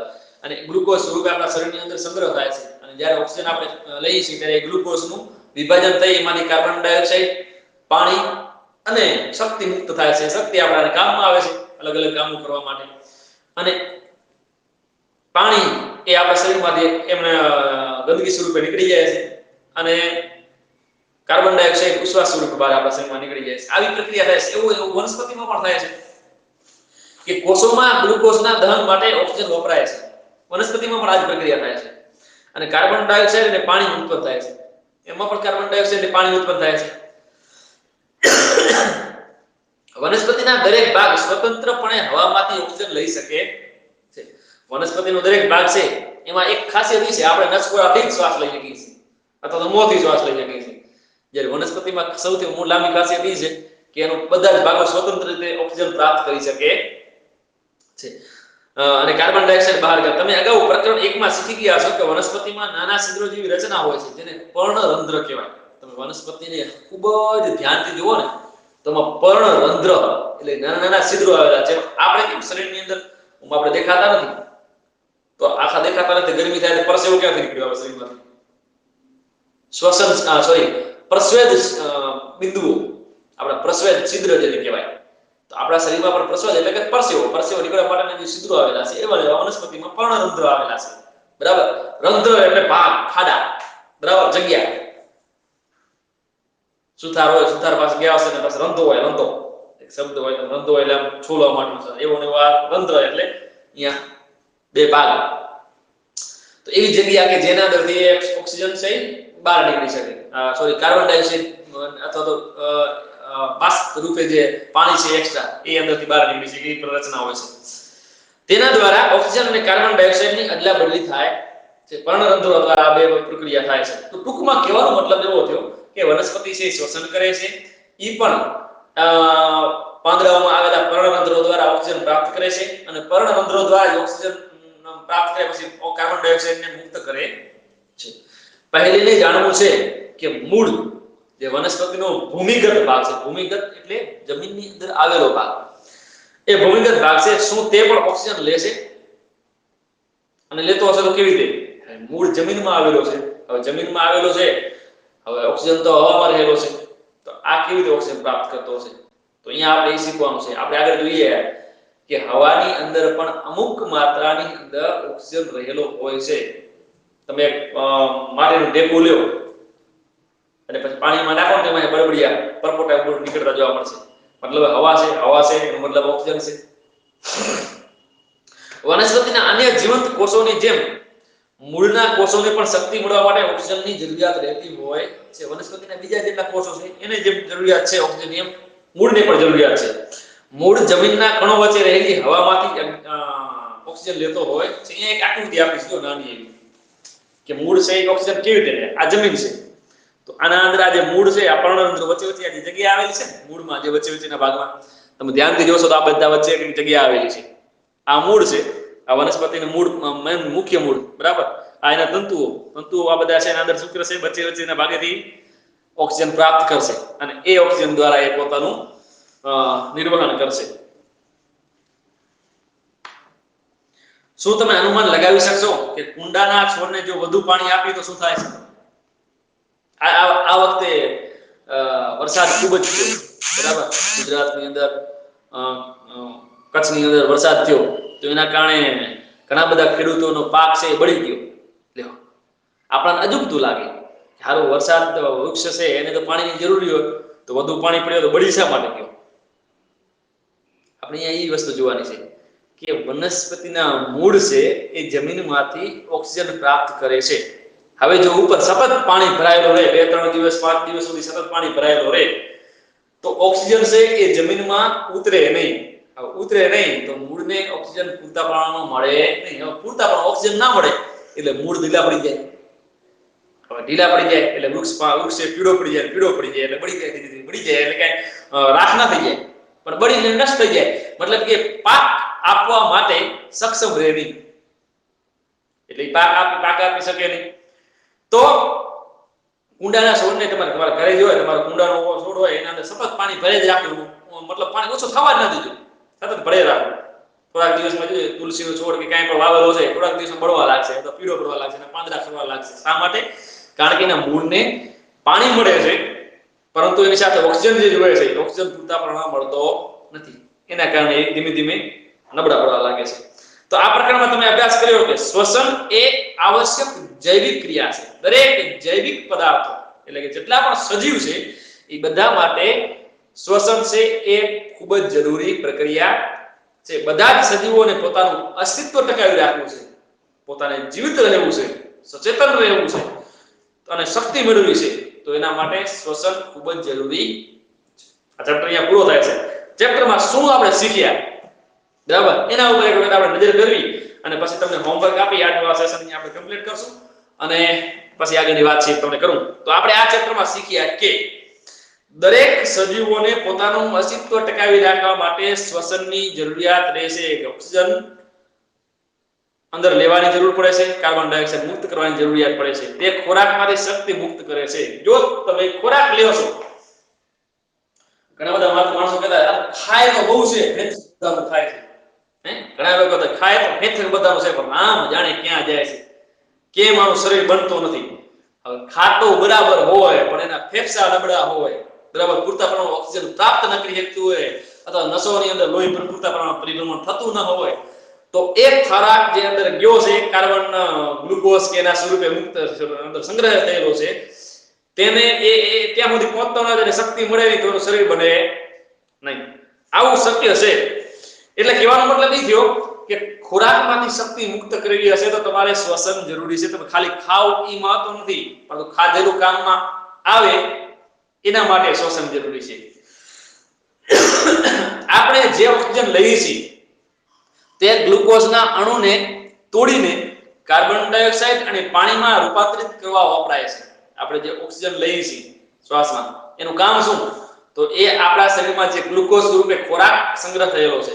અને ગ્લુકોઝ સ્વરૂપે આપણા શરીરની અંદર સંગ્રહ થાય છે. અને જ્યારે ઓક્સિજન આપણે લઈએ છીએ ત્યારે ગ્લુકોઝનું વિભાજન થઈ એમાંથી કાર્બન ડાયોક્સાઇડ, પાણી અને શક્તિ મુક્ત થાય છે. શક્તિ આપણા કામમાં આવે છે, અલગ અલગ કામો કરવા માટે. અને પાણી એ આપણા શરીરમાંથી એમને ગંદકી સ્વરૂપે નીકળી જાય છે અને કાર્બન ડાયોક્સાઇડ ઉશ્વાસ સ્વરૂપે બહાર આપણા શરીરમાં નીકળી જાય છે. આવી પ્રક્રિયા થાય છે. એવું વનસ્પતિમાં પણ થાય છે કે કોષોમાં ગ્લુકોઝના દહન માટે ઓક્સિજન વપરાય છે. વનસ્પતિમાં પણ આ જ પ્રક્રિયા થાય છે. અને કાર્બન ડાયોક્સાઇડ અને પાણી ઉત્પન્ન થાય છે. એમાં પણ કાર્બન ડાયોક્સાઇડ અને પાણી ઉત્પન્ન થાય છે. વનસ્પતિના દરેક ભાગ સ્વતંત્રપણે હવામાંથી ઓક્સિજન લઈ શકે છે. વનસ્પતિનો દરેક ભાગ છે એમાં એક ખાસિયત એ છે, આપણે નસકોરાથી શ્વાસ લઈ શકીએ છીએ અથવા તો મોંથી શ્વાસ લઈ શકીએ છીએ. જ્યારે વનસ્પતિમાં સૌથી લાંબી ખાસિયત એ છે કે એનો બધા જ ભાગો સ્વતંત્ર રીતે ઓક્સિજન પ્રાપ્ત કરી શકે છે અને કાર્બન ડાયોક્સાઇડ બહાર કાઢે. તમે અગાઉ પ્રકરણ 1 માં શીખી ગયા છો કે વનસ્પતિમાં નાના છિદ્રો જેવી રચના હોય છે, જેને પર્ણરંધ્ર કહેવાય. તમે વનસ્પતિને ખૂબ જ ધ્યાનથી જુઓ ને તો એમાં પર્ણરંધ્ર એટલે નાના નાના છિદ્રો આવેલા છે. આપણે કેમ શરીરની અંદર આપણે દેખાતા નથી, તો આખા દેખાતા નથી, ગરમી થાય તો પરસેવો ક્યાંથી નીકળ્યો આવે શરીરમાંથી? પ્રસ્વેદ બિંદુઓ, આપણા પ્રસ્વેદ છિદ્ર જેને કહેવાય. તો આપણા શરીરમાં પણ પ્રસ્વેદ એટલે કે પરસેવો નીકળવા માટેના જે છિદ્રો આવેલા છે એવા વનસ્પતિમાં પર્ણરંધ્ર આવેલા છે, બરાબર. રંધ્ર એટલે ભાગ, ખાડા, બરાબર, જગ્યા. સુથાર હોય, સુથાર પાસે ગયા હશે ને પાસે રંધો હોય, રંધો એક શબ્દ હોય, રંધો એટલે આમ છોલવા માટે એવો ને એવો રંધ્ર એટલે અહીંયા બે ભાગ. તો એવી જગ્યા કે જેના અંદરથી ઓક્સિજન છે બહાર નીકળી શકે, કાર્બન ડાયોક્સાઇડ અથવા તો બાષ્પ રૂપે જે પાણી છે એક્સ્ટ્રા એ અંદરથી બહાર નીકળી શકે એ રચના હોય છે. તેના દ્વારા ઓક્સિજન અને કાર્બન ડાયોક્સાઇડની અદલા બદલી થાય છે. પર્ણરંધ્રો દ્વારા આ બે પ્રક્રિયા થાય છે. તો ટૂંકમાં કહેવાનો મતલબ એવો થયો કે વનસ્પતિ છે શ્વસન કરે છે, એ પણ પાંદડાઓમાં આવેલા પર્ણરંધ્રો દ્વારા ઓક્સિજન પ્રાપ્ત કરે છે અને પર્ણરંધ્રો દ્વારા ઓક્સિજન પ્રાપ્ત કર્યા પછી કાર્બન ડાયોક્સાઇડને મુક્ત કરે છે. પહેલીને જાણવું છે કે મૂળ જે વનસ્પતિનો ભૂમિગત ભાગ છે, ભૂમિગત એટલે જમીનની અંદર આવેલો ભાગ, એ ભૂમિગત ભાગ છે, શું તે પણ ઓક્સિજન લે છે? અને લેતો હશે તો કેવી રીતે? મૂળ જમીનમાં આવેલો છે. હવે જમીનમાં આવેલો છે, હવે ઓક્સિજન તો હવામાં રહેલો છે, તો આ કેવી રીતે ઓક્સિજન પ્રાપ્ત કરતો હશે? તો અહીંયા આપણે એ શીખવાનું છે. આપણે આગળ જોઈએ કે હવાની અંદર પણ અમુક માત્રાની અંદર ઓક્સિજન રહેલો હોય છે. તમે માટીનું ઢેકું લ્યો અને પછી પાણીમાં નાખો તો એમાં બળબડિયા પરપોટા ઉપર નીકળતા જોવા મળશે. મતલબ હવા છે એનો મતલબ ઓક્સિજન છે. વનસ્પતિના અન્ય જીવંત કોષોની જેમ મૂળના કોષોને પણ શક્તિ મળવા માટે ઓક્સિજનની જરૂરિયાત રહેતી હોય છે. વનસ્પતિના બીજા જેટલા કોષો છે એને જેમ જરૂરિયાત છે ઓક્સિજનની, એમ મૂળને પણ જરૂરિયાત છે. મૂળ જમીનના કણો વચ્ચે રહેલી હવામાંથી ઓક્સિજન લેતો હોય છે. અહીંયા એક આકૃતિ આપીશ જો નાની એવી, કે મૂળ છે એ ઓક્સિજન કેવી રીતે લે? આ જમીન છે, તો આના અંદર આ જે મૂળ છે, આ પર્ણરંધ્ર વચ્ચે વચ્ચે આ જગ્યા આવેલી છે ને મૂળમાં, જે વચ્ચે વચ્ચેના ભાગમાં તમે ધ્યાનથી જોશો તો આ બધા વચ્ચે એક જગ્યા આવેલી છે. આ મૂળ છે, આ વનસ્પતિનું મૂળ, મુખ્ય મૂળ, બરાબર. આ એના તંતુઓ આ બધા છે, એના અંદર શુક્ર છે, વચ્ચે વચ્ચેના ભાગેથી ઓક્સિજન પ્રાપ્ત કરશે અને એ ઓક્સિજન દ્વારા એ પોતાનું નિર્વહન કરશે. શું તમે અનુમાન લગાવી શકશો કે કુંડાના છોડને જો વધુ પાણી આપીએ તો શું થાય છે? આ વખતે વરસાદ ખૂબ જ થયો, બરાબર. ગુજરાતની અંદર કચ્છની અંદર વરસાદ થયો તો એના કારણે ઘણા બધા ખેડૂતોનો પાક છે એ બળી ગયો. લ્યો, આપણને અજુગતું લાગે, સારું વરસાદ વૃક્ષ છે એને તો પાણીની જરૂરી હોય, તો વધુ પાણી પડ્યું તો બળી શા માટે ગયો? આપણે અહીંયા એ વસ્તુ જોવાની છે કે વનસ્પતિના મૂળ છે એ જમીનમાંથી ઓક્સિજન પ્રાપ્ત કરે છે. હવે જો ઉપર સતત પાણી ભરાયેલું રહે, 2-3 દિવસ 5 દિવસ સુધી સતત પાણી ભરાયેલું રહે, તો ઓક્સિજન છે એ જમીનમાં ઉતરે નહીં. ઉતરે નહીં તો મૂળને ઓક્સિજન પૂરતા પ્રમાણમાં મળે નહીં. હવે પૂરતા પ્રમાણમાં ઓક્સિજન ના મળે એટલે મૂળ ઢીલા પડી જાય. હવે ઢીલા પડી જાય એટલે વૃક્ષ પીળો પડી જાય એટલે બળી જાય, ધીરે ધીરે બળી જાય એટલે કઈ રાખ ના થઈ જાય, પણ બળીને નષ્ટ થઈ જાય. મતલબ કે પાક આપવા માટે સક્ષમ રહે નહીં, એટલે પાક આપી શકે નહીં. તો કુંડાના છોડને તમારા ઘરે જો હોય, તમારો કુંડાનો છોડ હોય એના અંદર સતત પાણી ભરે જ રાખવું, મતલબ પાણી ઓછું થવા જ ના દીધું, સતત ભરે રાખવું. થોડાક દિવસમાં જોઈએ તુલસીનો છોડ કે કાંઈ પણ વાવેલો છે, થોડાક દિવસમાં બળવા લાગશે, તો પીળો પડવા લાગશે, પાંદડા ખરવા લાગશે. શા માટે? કારણ કે એના મૂળને પાણી મળે છે, પરંતુ એની સાથે ઓક્સિજન જે જોઈએ છે ઓક્સિજન પૂરતા પ્રમાણમાં મળતો નથી. એના કારણે ધીમે ધીમે નબળા પડવા લાગે છે. તો આ પ્રકારમાં તમે અભ્યાસ કર્યો કે શ્વસન એ આવશ્યક જૈવિક ક્રિયા છે. દરેક જૈવિક પદાર્થો એટલે કે જેટલા પણ સજીવ છે એ બધા માટે શ્વસન છે એ ખૂબ જ જરૂરી પ્રક્રિયા છે. બધા જ સજીવોને પોતાનું અસ્તિત્વ ટકાવી રાખવું છે, પોતાને જીવિત રહેવું છે, સચેતન રહેવું છે અને શક્તિ મેળવવી છે, તો એના માટે શ્વસન ખૂબ જ જરૂરી છે. આ ચેપ્ટર અહીંયા પૂરો થાય છે. ચેપ્ટરમાં શું આપણે શીખ્યા, બરાબર, એના ઉપર એક વખત આપણે નજર કરવી અને પછી તમને હોમવર્ક આપી આજનું આ સેશન આપણે કમ્પ્લીટ કરશું અને પછી આગળની વાતચીત તમને કરું. તો આપણે આ ચેપ્ટરમાં શીખ્યા કે દરેક સજીવોને પોતાનું અસ્તિત્વ ટકાવી રાખવા માટે શ્વસનની જરૂરિયાત રહેશે. ઓક્સિજન અંદર લેવાની જરૂર પડે છે, કાર્બન ડાયોક્સાઇડ મુક્ત કરવાની જરૂરિયાત પડે છે. તે ખોરાકમાંથી શક્તિ મુક્ત કરે છે. જો તમે ખોરાક લ્યો છો, ઘણા બધા માણસો કહેતા ખાય તો બહુ છે, બધાનું ખાય છે, ઘણા લોકો તો ખાય તો હેઠળ બધાનું છે, પણ આમ જાણે ક્યાં જાય છે, કેમ આનું શરીર બનતો નથી. હવે ખાતો બરાબર હોય પણ એના ફેફસા નબળા હોય, બરાબર પૂરતા પ્રમાણમાં ઓક્સિજન પ્રાપ્ત ન કરી શકતું હોય, અથવા નસોની અંદર લોહી પૂરતા પ્રમાણમાં પરિભ્રમણ થતું ન હોય, તો એક ખોરાક જે અંદર ગયો છે, કાર્બન ગ્લુકોઝ કે એના સ્વરૂપે મુક્ત અંદર સંગ્રહ થયેલો છે, તેને એ ત્યાં સુધી પહોંચતો ન જાય, શક્તિ મળે નહીં તો એનું શરીર બને નહીં. આવું શક્ય છે. એટલે કહેવાનો મતલબ એ થયો કે ખોરાકમાંથી શક્તિ મુક્ત કરવી હશે તો તમારે શ્વસન જરૂરી છે. તમે ખાલી ખાવ એ મહત્વ નથી, પરંતુ ખાધેલું કામમાં આવે એના માટે શ્વસન જરૂરી છે. આપણે જે ઓક્સિજન લઈએ છીએ તે ગ્લુકોઝના અણુને તોડીને કાર્બન ડાયોક્સાઇડ અને પાણીમાં રૂપાંતરિત કરવા વપરાય છે. આપણે જે ઓક્સિજન લઈએ છીએ શ્વાસમાં, એનું કામ શું? તો એ આપણા શરીરમાં જે ગ્લુકોઝ રૂપે ખોરાક સંગ્રહ થયેલો છે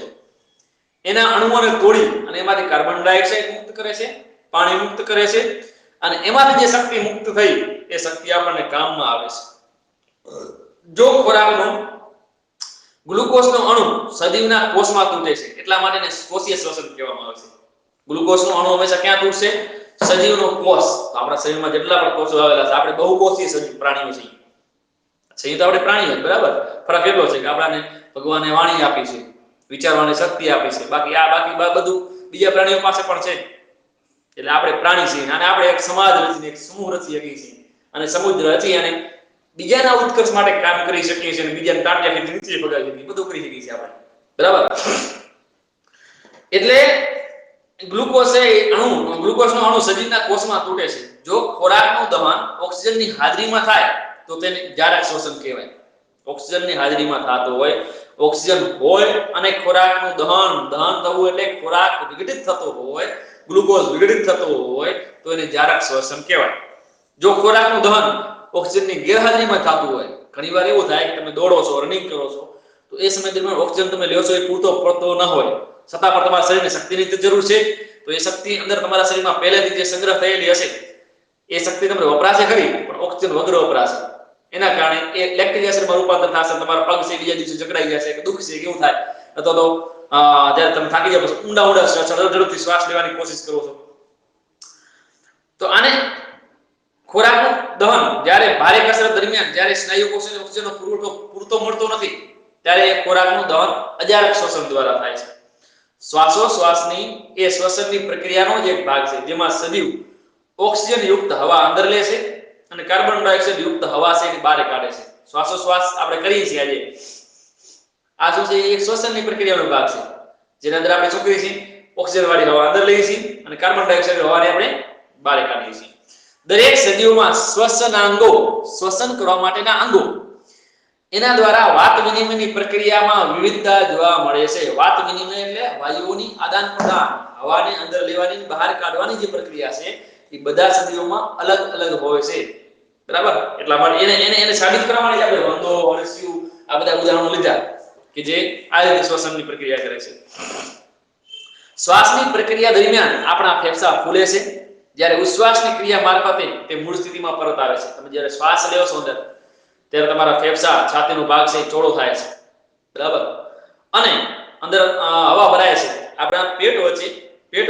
એના અણુઓને તોડી અને એમાંથી કાર્બન ડાયોક્સાઇડ મુક્ત કરે છે, પાણી મુક્ત કરે છે, અને એમાંથી જે શક્તિ મુક્ત થઈ એ શક્તિ આપણને કામમાં આવે છે. જો ખોરાકનો ગ્લુકોઝનો અણુ સજીવના કોષમાં તૂટે છે, એટલા માટે એને કોષીય શ્વસન કહેવામાં આવે છે. ગ્લુકોઝનો અણુ હંમેશા ક્યાં તૂટશે? સજીવનો કોષ. તો આપણા શરીરમાં જેટલા પણ કોષો આવેલા છે, આપણે બહુકોષીય સજીવ પ્રાણીઓ છીએ. છીએ તો આપણે પ્રાણીઓ જ, બરાબર. ફરક એટલો છે કે આપણને ભગવાને વાણી આપી છે, વિચારવાની શક્તિ આપી છે. બાકી બધું બીજા પ્રાણીઓ પાસે પણ છે. એટલે આપણે પ્રાણી છીએ અને આપણે એક સમાજ રચીને એક સમૂહ રચી શકીએ છીએ અને સમુદ્ર રચી અને બીજાના ઉત્કર્ષ માટે કામ કરી શકીએ છીએ અને બીજાને ટાંટિયાથી નીચે ભગાવી શકીએ, બધું કરી શકીએ છીએ આપણે, બરાબર. એટલે ગ્લુકોઝનો અણુ સજીવના કોષમાં તૂટે છે. જો ખોરાકનું દહન ઓક્સિજનની હાજરીમાં થાય તો તેને જારક શ્વસન કહેવાય. ઓક્સિજનની હાજરીમાં થતો હોય, ઓક્સિજન હોય અને ખોરાકનું દહન થવું એટલે ખોરાક વિઘટિત થતો હોય, ગ્લુકોઝ વિઘટિત થતો હોય તો એને જારક શ્વસન કહેવાય. જો ખોરાકનું દહન ઓક્સિજનની ગેરહાજરીમાં થતું હોય, ઘણીવાર એવું થાય કે તમે દોડો છો, રનિંગ કરો છો, તો એ સમય દરમિયાન ઓક્સિજન તમે લ્યો છો એ પૂરતો પડતો ન હોય, છતાં પણ તમારા શરીરને શક્તિની જરૂર છે, તો એ શક્તિ અંદર તમારા શરીરમાં પહેલેથી જે સંગ્રહ થયેલી હશે એ શક્તિ તમને વપરાશે ખરી, પણ ઓક્સિજન વગર વપરાશે. એના કારણે એ લેક્ટિક એસિડમાં રૂપાંતર થશે, તમારા પગ છે બીજા દિવસે જકડાઈ જશે કે દુખશે, કેવું થાય, અથવા તો જ્યારે તમે થાકી જાવ પછી ઊંડા ઝડપથી શ્વાસ લેવાની કોશિશ કરો છો. તો આને ખોરાકનું દહન જ્યારે ભારે કસરત દરમિયાન જ્યારે સ્નાયુ કોષોને ઓક્સિજનનો પુરવઠો પૂરતો મળતો નથી ત્યારે એ ખોરાકનું દહન અજારક શ્વસન દ્વારા થાય છે. શ્વાસોશ્વાસની એ શ્વસનની પ્રક્રિયાનો જ એક ભાગ છે જેમાં સજીવ ઓક્સિજન યુક્ત હવા અંદર લે છે અને કાર્બન ડાયોક્સાઇડ યુક્ત હવા છે એ બહાર કાઢે છે. શ્વાસોશ્વાસ આપણે કરીએ છીએ આજે આ શું છે એક શ્વસનની પ્રક્રિયાનો ભાગ છે જેના અંદર આપણે શું કરીએ છીએ ઓક્સિજન વાળી હવા અંદર લઈએ છીએ અને કાર્બન ડાયોક્સાઇડ હવાને આપણે બહાર કાઢીએ છીએ. દરેક સજીવમાં શ્વસનાંગો શ્વસન કરવા માટેના અંગો એના દ્વારા વાત વિનિમયની પ્રક્રિયામાં વિવિધતા જોવા મળે છે. વાત વિનિમય એટલે વાયુઓની આદાન પ્રદાન હવાને અંદર લેવાની બહાર કાઢવાની જે પ્રક્રિયા છે એ બધા સજીવોમાં અલગ અલગ હોય છે. બરાબર એટલા માટે એને સાબિત કરવા માટે આપણે વંદો અળસિયું આ બધા ઉદાહરણો લીધા કે જે આ રીતે શ્વસનની પ્રક્રિયા કરે છે. શ્વાસની પ્રક્રિયા દરમિયાન આપણા ફેફસા ફૂલે છે જ્યારે ઉશ્વાસની ક્રિયા મારફતે તે મૂળ સ્થિતિમાં પરત આવે છે. તમે જ્યારે શ્વાસ લેવો છો અંદર ત્યારે તમારા ફેફસા છાતીનો ભાગ છે ચોળો થાય છે. બરાબર અને અંદર હવા ભરાય છે આપણા પેટ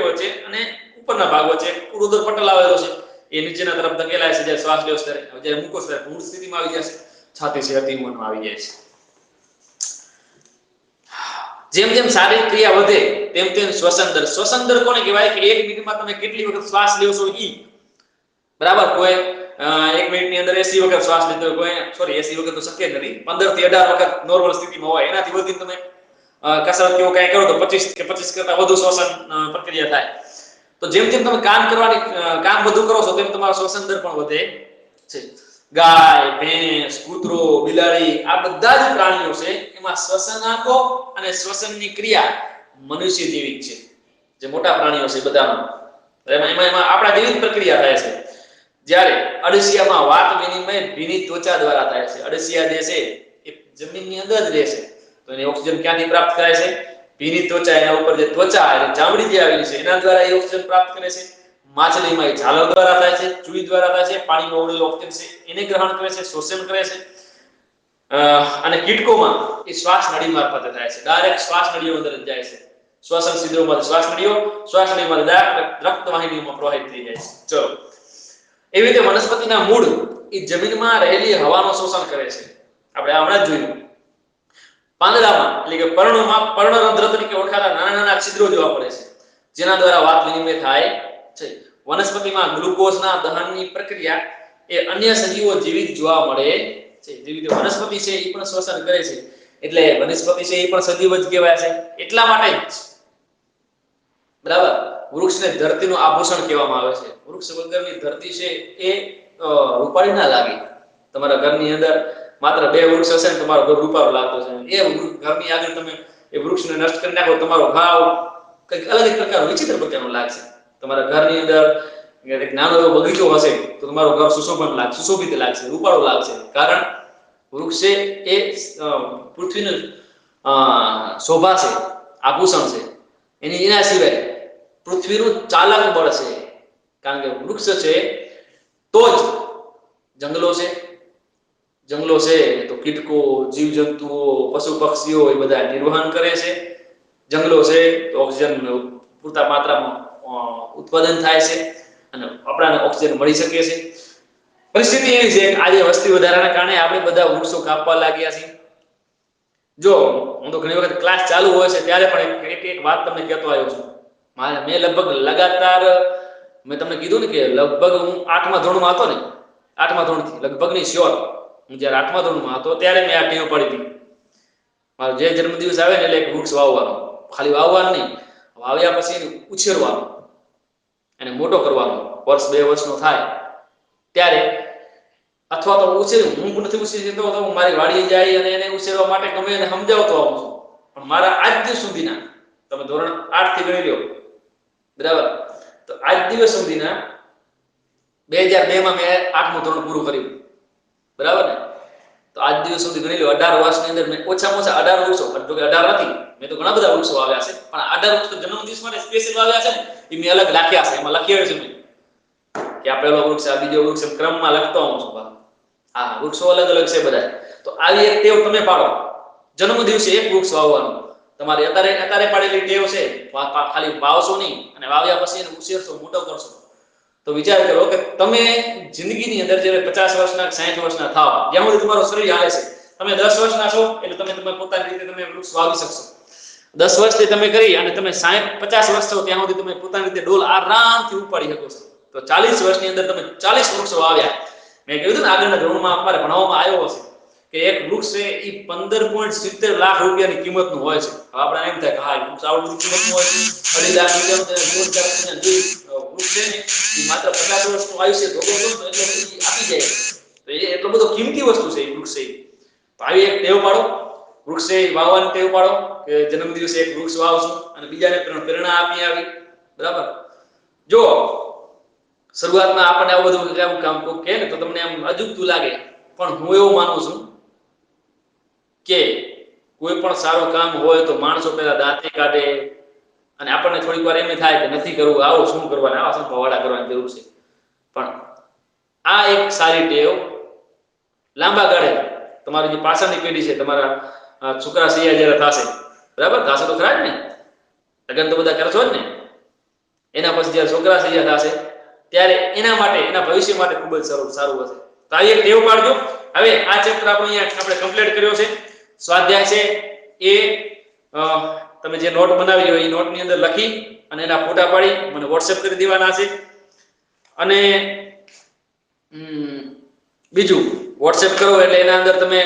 વચ્ચે અને ઉપરના ભાગ વચ્ચે ઉરુદર પટલ આવેલો છે એ નીચેના તરફ ધકેલાય છે જ્યારે શ્વાસ લેવો ત્યારે જ્યારે મૂકો ત્યારે મૂળ સ્થિતિમાં આવી જાય છે છાતી છે અતિમનમાં આવી જાય છે. જેમ જેમ શારીરિક ક્રિયા વધે તેમ તેમ શ્વસન દર કોને કહેવાય કે 1 મિનિટમાં તમે કેટલી વખત શ્વાસ લ્યો છો ઈ. બરાબર કોઈ 1 મિનિટની અંદર 80 વખત શ્વાસ લેતો હોય કોઈ 80 વખત તો શક્ય નથી 15 થી 18 વખત નોર્મલ સ્થિતિમાં હોય એનાથી વધીને તમે કસરત કેવું કાંઈ કરો તો 25 કરતા વધુ શ્વસન પ્રક્રિયા થાય. તો જેમ જેમ તમે કામ વધુ કરો છો તેમ તમારો શ્વસન દર પણ વધે છે. ગાય ભેંસ કૂતરો બિલાડી આ બધા જ પ્રાણીઓ છે એમાં શ્વસનાંગો અને શ્વસનની ક્રિયા મનુષ્ય જેવી છે. જે મોટા પ્રાણીઓ છે બધામાં એમાં આપણા જેવી પ્રક્રિયા થાય છે. જ્યારે અળસિયામાં વાત વિનિમય ભીની ત્વચા દ્વારા થાય છે. અળસિયા જે છે એ જમીનની અંદર જ રહે છે તો એને ઓક્સિજન ક્યાંથી પ્રાપ્ત થાય છે ભીની ત્વચા એના ઉપર જે ત્વચા એટલે ચામડી જે આવેલી છે એના દ્વારા એ ઓક્સિજન પ્રાપ્ત કરે છે. માછલીમાં એ ઝાલર દ્વારા થાય છે ચૂઈ દ્વારા થાય છે પાણીમાં ઉડેલો ઓક્સિજન છે એને ગ્રહણ કરે છે શોષણ કરે છે. અને કીટકોમાં એ શ્વાસ નળી મારફતે થાય છે ડાયરેક્ટ શ્વાસ નળીઓ અંદર જાય છે. શ્વસન છિદ્રોમાં શ્વાસ નળીઓમાં રક્તવાહિનીઓમાં પ્રવાહિત થઈ જાય છે. ચલો એવી રીતે વનસ્પતિના મૂળ એ જમીનમાં રહેલી હવાનું શોષણ કરે છે. આપણે હમણાં જ જોયું પાંદડામાં એટલે કે પર્ણરંધ્ર તરીકે ઓળખાતા નાના નાના છિદ્રો જોવા મળે છે જેના દ્વારા વાત વિનિમય થાય છે. વનસ્પતિમાં ગ્લુકોઝના દહનની પ્રક્રિયા એ અન્ય સજીવો જેવી જ જોવા મળે છે. જેવી રીતે વનસ્પતિ છે એ પણ શ્વસન કરે છે એટલે વનસ્પતિ છે એ પણ સજીવ જ કહેવાય છે. એટલા માટે જ બરાબર વૃક્ષને ધરતીનું આભૂષણ કહેવામાં આવે છે. વૃક્ષ વગરની ધરતી છે એ રૂપાળી ના લાગે. તમારા ઘરની અંદર માત્ર 2 વૃક્ષ હશે ને તમારો ઘર રૂપાળો લાગતો છે. એ ઘરની આગળ તમે એ વૃક્ષને નષ્ટ કરી નાખો તમારો ભાવ કંઈક અલગ એક પ્રકારનો વિચિત્ર પ્રકારનો લાગશે. તમારા ઘરની અંદર એક નાનો એવો બગીચો હશે તો તમારું ઘર સુશોભિત લાગશે રૂપાળું લાગશે. કારણ વૃક્ષ એ પૃથ્વીનું શોભા છે આભૂષણ છે. એના સિવાય પૃથ્વીનું ચાલક બળ છે. કારણ કે વૃક્ષ છે તો જ જંગલો છે તો કીટકો જીવજંતુઓ પશુ પક્ષીઓ એ બધા નિર્વહન કરે છે. જંગલો છે તો ઓક્સિજન પૂરતા માત્રામાં ઉત્પાદન થાય છે અને આપણાને ઓક્સિજન મળી શકે છે. પરિસ્થિતિ એવી છે કે આજે વસ્તી વધારાના કારણે આપણે બધા વૃક્ષો કાપવા લાગ્યા છીએ. જો હું તો ઘણી વખત ક્લાસ ચાલુ હોય છે ત્યારે પણ એક વાત તમને કહેતો આવ્યો છું. મેં લગભગ લગાતાર મેં તમને કીધું ને કે લગભગ હું 8મા ધોરણમાં હતો ને 8મા ધોરણથી લગભગ ની શ્યોર હું જ્યારે 8મા ધોરણમાં હતો ત્યારે મેં આ ટેવ પડી હતી. મારો જે જન્મદિવસ આવે ને એટલે એક વૃક્ષ વાવવાનો. ખાલી વાવવાનું નહીં વાવ્યા પછી એને ઉછેરવાનો એને મોટો કરવાનો. વર્ષ 2 વર્ષનો થાય ત્યારે અથવા તો હું નથી ઉછેરી તો હું મારી વાડીએ જાય અને એને ઉછેરવા માટે ગમે એને સમજાવતો આવું છું. પણ મારા આજ દિવસ સુધીના તમે ધોરણ 8 થી ગણી લો બરાબર તો આજ દિવસ સુધીના 2002 માં મેં 8મું ધોરણ પૂરું કર્યું બરાબર ને તો આજ દિવસ સુધી ગણી લો 18 વર્ષની અંદર મેં ઓછામાં ઓછા 18 વૃક્ષો જો કે 18 નથી મેં તો ઘણા બધા વૃક્ષો વાવ્યા છે પણ 18 વૃક્ષો જન્મદિવસ માટે સ્પેશિયલ વાવ્યા છે ને એ મેં અલગ રાખ્યા છે. એમાં લખ્યું છે મેં કે આ પહેલો વૃક્ષ આ બીજો વૃક્ષ ક્રમમાં લખતો આવું છું. હા વૃક્ષો અલગ અલગ છે બધા. તો આવી એક ટેવ તમે પાડો જન્મદિવસે એક વૃક્ષ વાવવાનું. તમારી અત્યારે પાડેલી ટેવ છે ખાલી વાવશો નહીં અને વાવ્યા પછી એને ઉછેરશો મોટો કરશો તો વિચાર કરો કે તમે જિંદગીની અંદર જ્યારે 50 વર્ષના 60 વર્ષના થાવ, જ્યાં સુધી તમારું શરીર હાલે છે, તમે 10 વર્ષના છો એટલે તમે પોતાની રીતે તમે વૃક્ષ વાવી શકશો. 10 વર્ષથી તમે કરી અને તમે 50 વર્ષ છો ત્યાં સુધી તમે પોતાની રીતે ડોલ આરામથી ઉપાડી શકો છો. તો 40 વર્ષની અંદર તમે 40 વૃક્ષો વાવ્યા. મેં કીધું ને આગળના ધોરણમાં અમારે ભણવામાં આવ્યો હશે કે એક વૃક્ષ છે એ 15.70 લાખ રૂપિયાની કિંમતનું હોય છે. આપણે એમ થાય કે હા વૃક્ષ આવડું કિંમતનું હોય છે, 2.5 લાખ રૂપિયાનું વૃક્ષ છે ને એ માત્ર 50 વર્ષનું આયુષ્ય ભોગવો તો એટલે આપી જાય. તો એ એટલો બધો કિંમતી વસ્તુ છે એ વૃક્ષ છે. તો આવી એક ટેવ પાડો, વૃક્ષ વાવવાની ટેવ પાડો કે જન્મ દિવસે એક વૃક્ષ વાવશો અને બીજાને પ્રેરણા આપી આવી. બરાબર. જો શરૂઆતમાં આપણને આવું બધું કેવું કામ કહે ને તો તમને આમ અજુગતું લાગે, પણ હું એવું માનું છું કે કોઈ પણ સારું કામ હોય તો માણસો પહેલા દાંતે કાઢે અને આપણને થોડીક વાર એમ થાય કે નથી કરવું, આવો શું કરવાના, આવા સંભાવાડા કરવાની જરૂર છે. પણ આ એક સારી ટેવ લાંબા ગાળે તમારી જે પાછળની પેઢી છે, તમારા છોકરા સૈયા જ્યારે થશે, બરાબર થશે તો ખરા જ ને, લગ્ન તો બધા કરશો જ ને, એના પછી જ્યારે છોકરા સૈયા થશે ત્યારે એના માટે, એના ભવિષ્ય માટે ખૂબ જ સારું હશે. તો આ એક ટેવ પાડજો. હવે આ ચેપ્ટર આપણે કમ્પ્લીટ કર્યો છે. સ્વાધ્યાય છે એ તમે જે નોટ બનાવી હોય એ નોટની અંદર લખી અને એના ફોટા પાડી મને વોટ્સએપ કરી દેવાના છે. અને બીજું વોટ્સએપ કરો એટલે એના અંદર તમે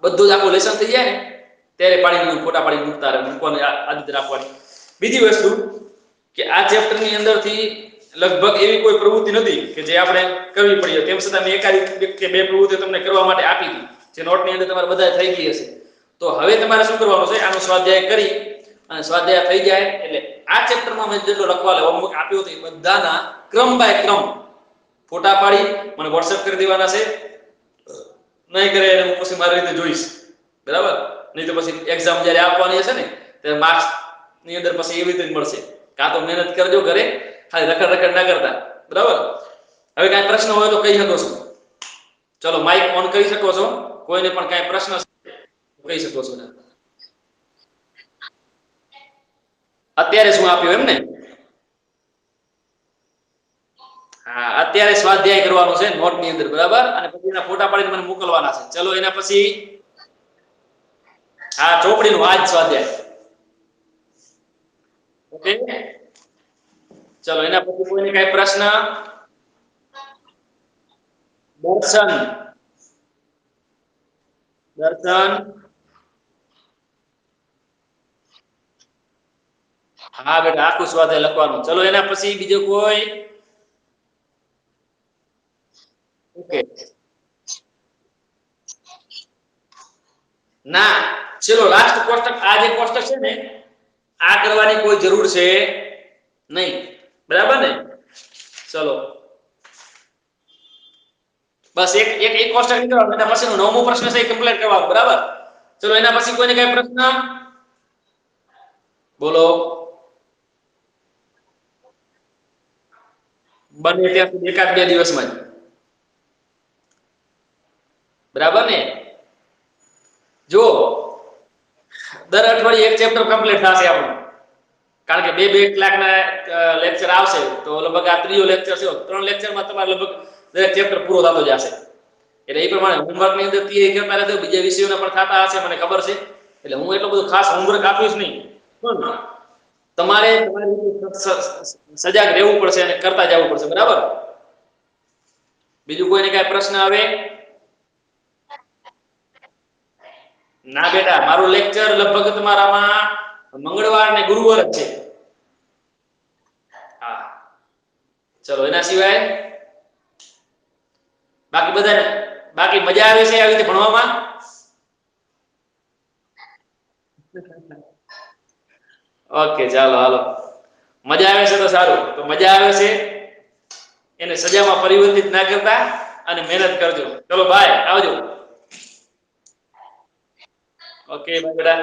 બધું જ આખું લેસન થઈ જાય ને ત્યારે પાડીને ફોટા પાડી મૂકવાની આદત રાખવાની. બીજી વસ્તુ કે આ ચેપ્ટરની અંદરથી લગભગ એવી કોઈ પ્રવૃત્તિ નથી કે જે આપણે કરવી પડી. તેમ છતાં મેં એકાદ કે બે પ્રવૃત્તિઓ તમને કરવા માટે આપી હતી જે નોટની અંદર તમારે બધા થઈ ગઈ હશે. તો હવે તમારે શું કરવાનું છે, આનો સ્વાધ્યાય કરી અને સ્વાધ્યાય થઈ જાય એટલે આ ચેપ્ટરમાં મેં જેટલો લખવા હોમવર્ક આપ્યો હતો એ બધાના ક્રમ બાય ક્રમ ફોટા પાડી મને વોટ્સએપ કરી દેવાના છે. નહીં કરે એટલે હું પછી મારી રીતે જોઈશ, બરાબર. નહીં તો પછી એક્ઝામ જ્યારે આપવાની હશે ને ત્યારે માર્ક્સ ની અંદર પછી એવી રીતે જ મળશે. કાં તો મહેનત કરજો ઘરે, ખાલી રખડ ના કરતા, બરાબર. હવે કાંઈ પ્રશ્ન હોય તો કહી શકો છો. ચલો માઇક ઓન કરી શકો છો. કોઈને પણ કાંઈ પ્રશ્ન કહી શકો છો. અત્યારે શું આપ્યું એમ ને? હા, અત્યારે સ્વાધ્યાય કરવાનો છે નોટની અંદર, બરાબર. અને પછી એના ફોટા પાડીને મને મોકલવાના છે. ચલો એના પછી હા ચોપડીનું આજ સ્વાધ્યાય. ઓકે, ચલો એના પછી કોઈને કાંઈ પ્રશ્ન? દર્શન હા બેટા આખું સ્વાધ્યાય લખવાનું. ચલો એના પછી બીજો કોઈ? ઓકે ના, ચલો લાસ્ટ કોષ્ટક. આ જે કોષ્ટક છે ને આ કરવાની કોઈ જરૂર છે નહીં, બરાબર ને? ચલો બસ એક કોષ્ટક નીકળવાનું. એના પછીનો 9મો પ્રશ્ન છે એ કમ્પ્લીટ કરવાનો, બરાબર. ચલો એના પછી કોઈને કઈ પ્રશ્ન? બોલો. બને ત્યાં સુધી એકાદ બે દિવસમાં જ, બરાબર ને? જો દર અઠવાડિયે એક ચેપ્ટર કમ્પ્લીટ થશે આપણું, કારણ કે બે કલાકના લેક્ચર આવશે તો લગભગ આ ત્રીજો લેક્ચર છે. 3 લેક્ચરમાં તમારે લગભગ દરેક ચેપ્ટર પૂરો થતો જશે. એટલે એ પ્રમાણે હોમવર્કની અંદર તૈયારી કરતા રહેજો. બીજા વિષયોના પણ થતા હશે મને ખબર છે, એટલે હું એટલું બધું ખાસ હોમવર્ક આપીશ નહીં. પણ તમારે સજાગ રહેવું પડશે અને કરતા જવું પડશે, બરાબર. બીજું કોઈને કઈ પ્રશ્ન આવે? ના બેટા, મારું લેક્ચર લગભગ તમારામાં મંગળવાર ને ગુરુવાર જ છે. હા ચલો એના સિવાય બાકી મજા આવે છે આવી રીતે ભણવામાં? ઓકે ચાલો હાલો, મજા આવે છે તો સારું. તો મજા આવે છે એને સજામાં પરિવર્તિત ના કરતા અને મહેનત કરજો. ચલો બાય, આવજો. ઓકે બાય બેટા.